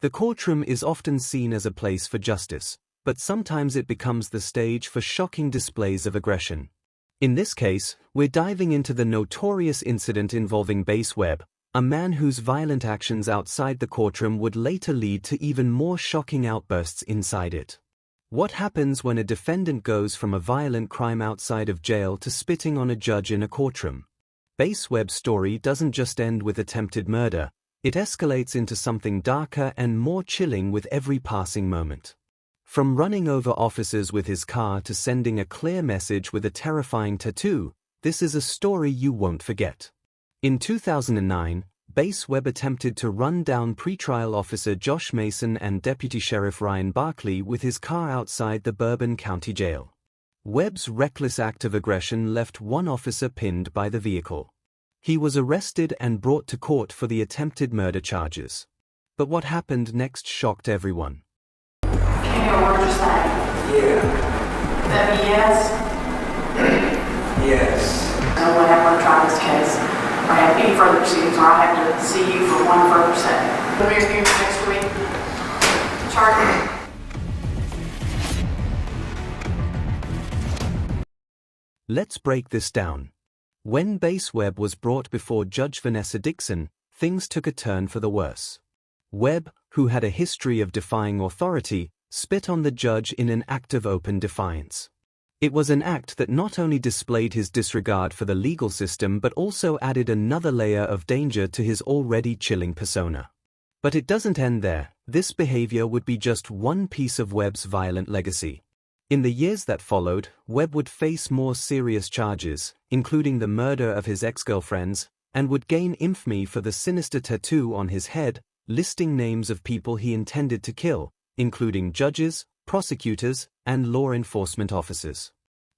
The courtroom is often seen as a place for justice, but sometimes it becomes the stage for shocking displays of aggression. In this case, we're diving into the notorious incident involving Brice Webb, a man whose violent actions outside the courtroom would later lead to even more shocking outbursts inside it. What happens when a defendant goes from a violent crime outside of jail to spitting on a judge in a courtroom? Brice Webb's story doesn't just end with attempted murder, it escalates into something darker and more chilling with every passing moment. From running over officers with his car to sending a clear message with a terrifying tattoo, this is a story you won't forget. In 2009, Brice Webb attempted to run down pretrial officer Josh Mason and Deputy Sheriff Ryan Barkley with his car outside the Bourbon County Jail. Webb's reckless act of aggression left one officer pinned by the vehicle. He was arrested and brought to court for the attempted murder charges. But what happened next shocked everyone. Can you word just that? Yeah. That be yes? Yes. No way I'm going to try this case. I have any further proceedings, or I have to see you for one further set. We're here next week. Charlie. Let's break this down. When Brice Webb was brought before Judge Vanessa Dixon, things took a turn for the worse. Webb, who had a history of defying authority, spit on the judge in an act of open defiance. It was an act that not only displayed his disregard for the legal system but also added another layer of danger to his already chilling persona. But it doesn't end there. This behavior would be just one piece of Webb's violent legacy. In the years that followed, Webb would face more serious charges, including the murder of his ex-girlfriends, and would gain infamy for the sinister tattoo on his head, listing names of people he intended to kill, including judges, prosecutors, and law enforcement officers.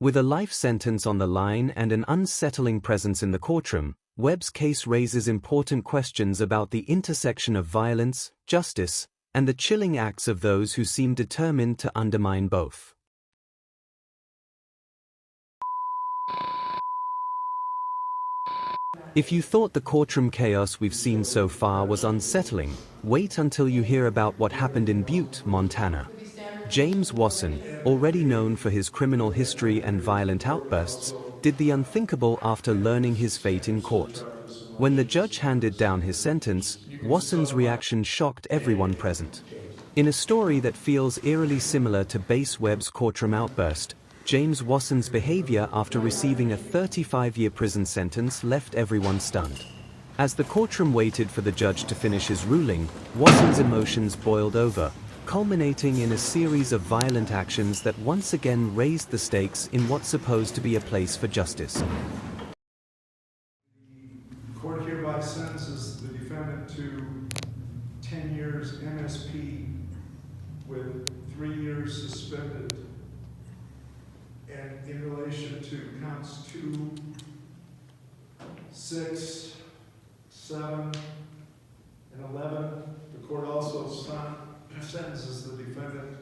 With a life sentence on the line and an unsettling presence in the courtroom, Webb's case raises important questions about the intersection of violence, justice, and the chilling acts of those who seem determined to undermine both. If you thought the courtroom chaos we've seen so far was unsettling, wait until you hear about what happened in Butte, Montana. James Wasson, already known for his criminal history and violent outbursts, did the unthinkable after learning his fate in court. When the judge handed down his sentence, Wasson's reaction shocked everyone present. In a story that feels eerily similar to Brice Webb's courtroom outburst, James Wasson's behavior after receiving a 35-year prison sentence left everyone stunned. As the courtroom waited for the judge to finish his ruling, Wasson's emotions boiled over, culminating in a series of violent actions that once again raised the stakes in what's supposed to be a place for justice. The court hereby sentences the defendant to 10 years MSP with 3 years suspended. And in relation to counts 2, 6, 7, and 11, the court also sentences the defendant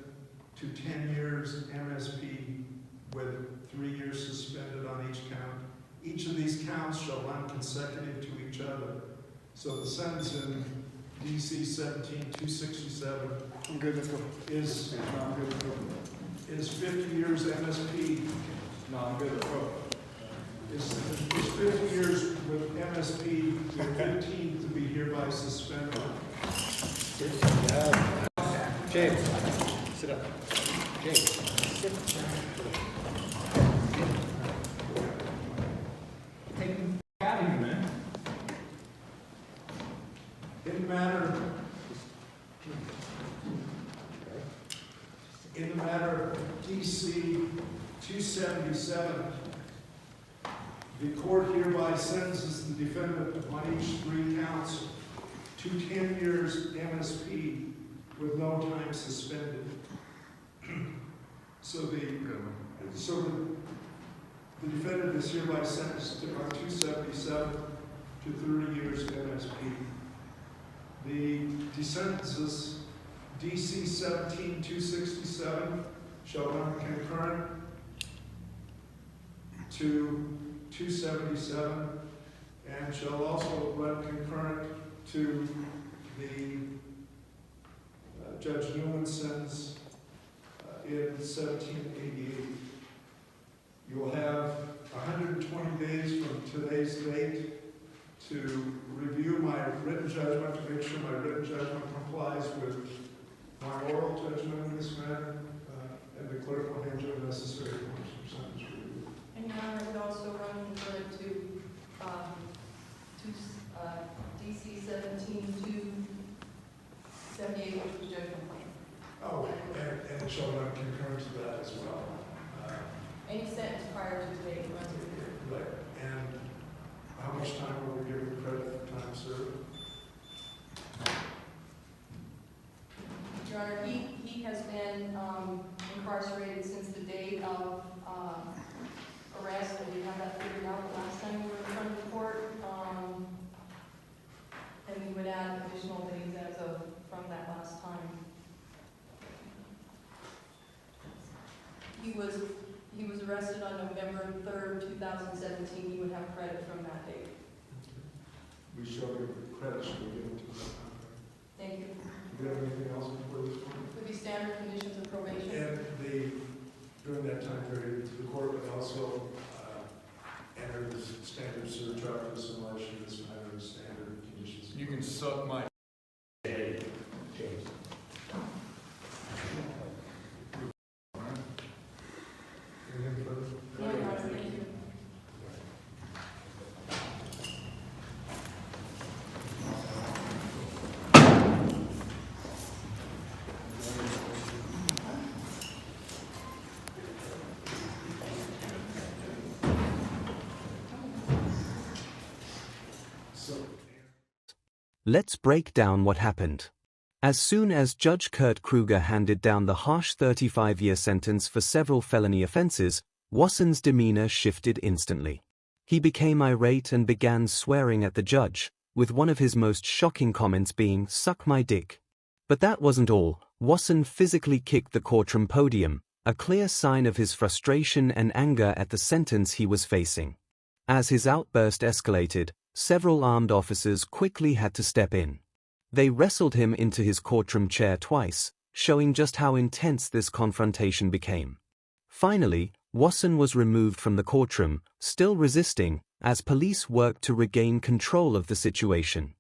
to 10 years MSP with 3 years suspended on each count. Each of these counts shall run consecutive to each other. So the sentence in DC 17-267 is 50 years MSP. Is 50 years with MSP, with 15 to be hereby suspended. James, sit up. James, sit down. Take him out of here, man. In the matter of DC 277, the court hereby sentences the defendant on each 3 counts to 10 years MSP with no time suspended. So the defendant is hereby sentenced to on 277 to 30 years MSP. The sentences DC 17-267 shall run concurrent to 277 and shall also run concurrent to the Judge Newman's sentence in 1788. You will have 120 days from today's date to review my written judgment, to make sure my written judgment complies with my oral judgment in this matter, and the clerk will hand you the necessary forms for sentence review. And Your Honor, we also run the to DC 17-278, which was judgment plan. Oh, and it shall run concurrent to that as well. Any sentence prior to today runs review. Right, and how much time will we give you credit for time served? Your Honor, he has been incarcerated since the date of arrest, and we have that figured out the last time we were in front of the court. And we would add additional days as of from that last time. He was arrested on November 3rd, 2017. He would have credit from that date. We shall give credit, shall we give it to them? Thank you. Do you have anything else before this point? Would be standard conditions of probation. And during that time period, the court would also enter the standard surcharges and unless you this matter of standard conditions. You can suck my head, James. Anything further? No, Your Honor, thank you. Let's break down what happened. As soon as Judge Kurt Kruger handed down the harsh 35-year sentence for several felony offenses, Wasson's demeanor shifted instantly. He became irate and began swearing at the judge, with one of his most shocking comments being, "Suck my dick." But that wasn't all. Wasson physically kicked the courtroom podium, a clear sign of his frustration and anger at the sentence he was facing. As his outburst escalated, several armed officers quickly had to step in. They wrestled him into his courtroom chair twice, showing just how intense this confrontation became. Finally, Wasson was removed from the courtroom, still resisting, as police worked to regain control of the situation.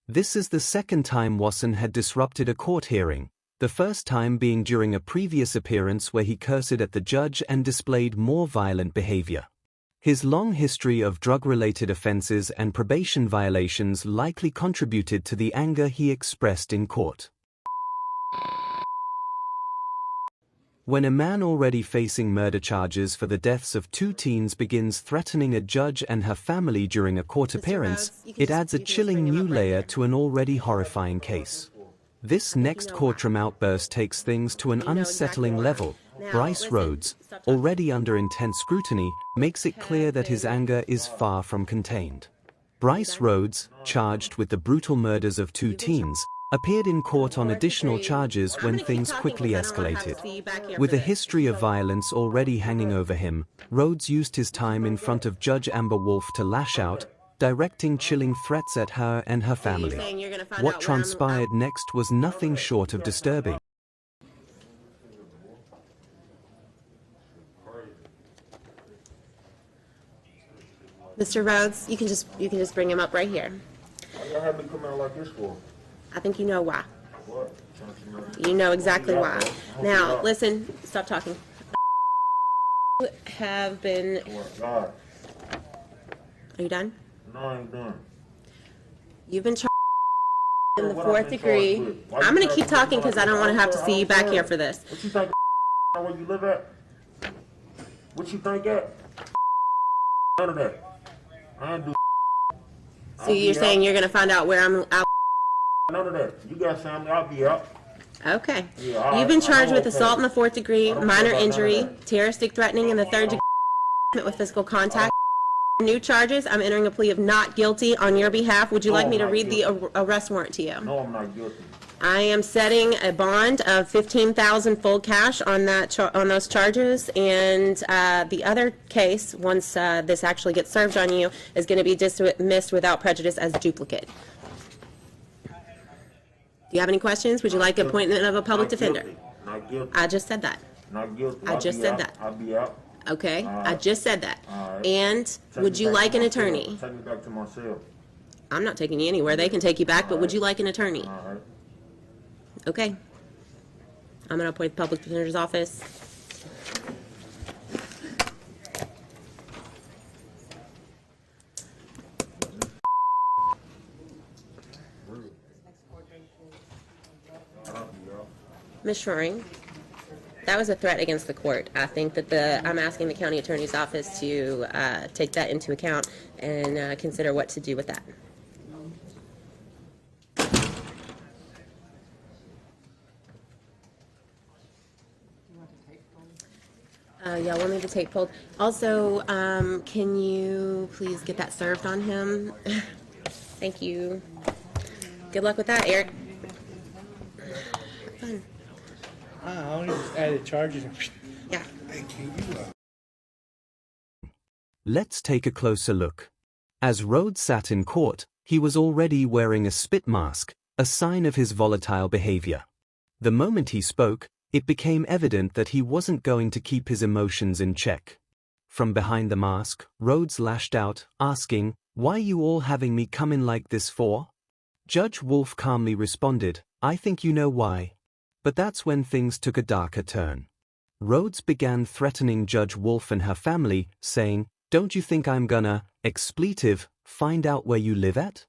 This is the second time Wasson had disrupted a court hearing, the first time being during a previous appearance where he cursed at the judge and displayed more violent behavior. His long history of drug-related offenses and probation violations likely contributed to the anger he expressed in court. When a man already facing murder charges for the deaths of 2 teens begins threatening a judge and her family during a court appearance, it adds a chilling new layer to an already horrifying case. This next courtroom outburst takes things to an unsettling level. Brice Rhodes, already under intense scrutiny, makes it clear that his anger is far from contained. Brice Rhodes, charged with the brutal murders of 2 teens, appeared in court on additional charges when things quickly escalated. With a history of violence already hanging over him, Rhodes used his time in front of Judge Amber Wolf to lash out, directing chilling threats at her and her family. What transpired next was nothing short of disturbing. Mr. Rhodes, you can just bring him up right here. Why y'all have me come out like this for? I think you know why. What? You know exactly why. Now, listen, stop talking. Have been. God. Are you done? No, I ain't done. You've been charged in the What 4th I've been degree. charged with? Why I'm you going to keep charging talking me because I like don't want to this? have to see you back here for this. What you think where you live at? What you think at? None of that. I ain't do. So you're saying you're going to find out where I'm out? None of that. You got something, I'll be out. Okay. Yeah, You've been charged I'm with okay. assault in the 4th degree, I don't minor care about none of injury, that. terroristic threatening in the 3rd degree, with physical contact. New charges. I'm entering a plea of not guilty on your behalf. Would you like me to read the arrest warrant to you? No, I'm not guilty. I am setting a bond of $15,000 full cash on that on those charges, and the other case, once this actually gets served on you, is going to be dismissed without prejudice as duplicate. you have any questions? Would you like appointment of a public defender? Not guilty. I just said that. Not guilty. I just said that. I'll be out. Okay, I just said that. Alright. And Take would me you back like to an my cell. attorney? Take me back to my cell. I'm not taking you anywhere. They can take you back, but would you like an attorney? All right. Okay. I'm gonna appoint the public defender's office. Ms. Shoring, that was a threat against the court. I think that I'm asking the county attorney's office to take that into account and consider what to do with that. Yeah, we'll need to take hold. Also, can you please get that served on him? Thank you. Good luck with that, Eric. Fun. I only just added charges. Yeah. Let's take a closer look. As Rhodes sat in court, he was already wearing a spit mask, a sign of his volatile behavior. The moment he spoke, it became evident that he wasn't going to keep his emotions in check. From behind the mask, Rhodes lashed out, asking, "Why you all having me come in like this for?" Judge Wolf calmly responded, "I think you know why." But that's when things took a darker turn. Rhodes began threatening Judge Wolf and her family, saying, "Don't you think I'm gonna, expletive, find out where you live at?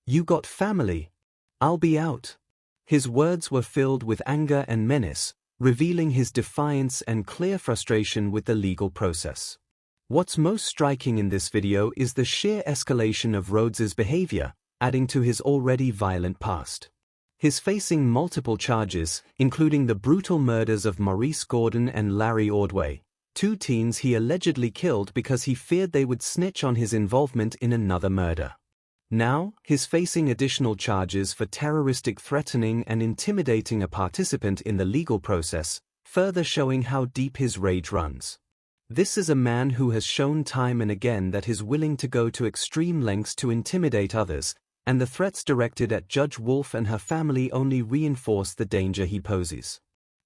You got family. I'll be out." His words were filled with anger and menace, revealing his defiance and clear frustration with the legal process. What's most striking in this video is the sheer escalation of Rhodes's behavior, adding to his already violent past. He's facing multiple charges, including the brutal murders of Maurice Gordon and Larry Ordway, two teens he allegedly killed because he feared they would snitch on his involvement in another murder. Now, he's facing additional charges for terroristic threatening and intimidating a participant in the legal process, further showing how deep his rage runs. This is a man who has shown time and again that he's willing to go to extreme lengths to intimidate others, and the threats directed at Judge Wolf and her family only reinforce the danger he poses.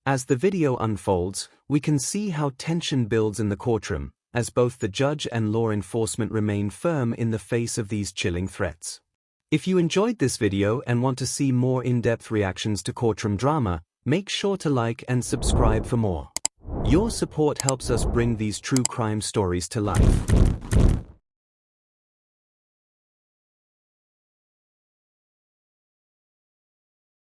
As the video unfolds, we can see how tension builds in the courtroom, as both the judge and law enforcement remain firm in the face of these chilling threats. If you enjoyed this video and want to see more in-depth reactions to courtroom drama, make sure to like and subscribe for more. Your support helps us bring these true crime stories to life.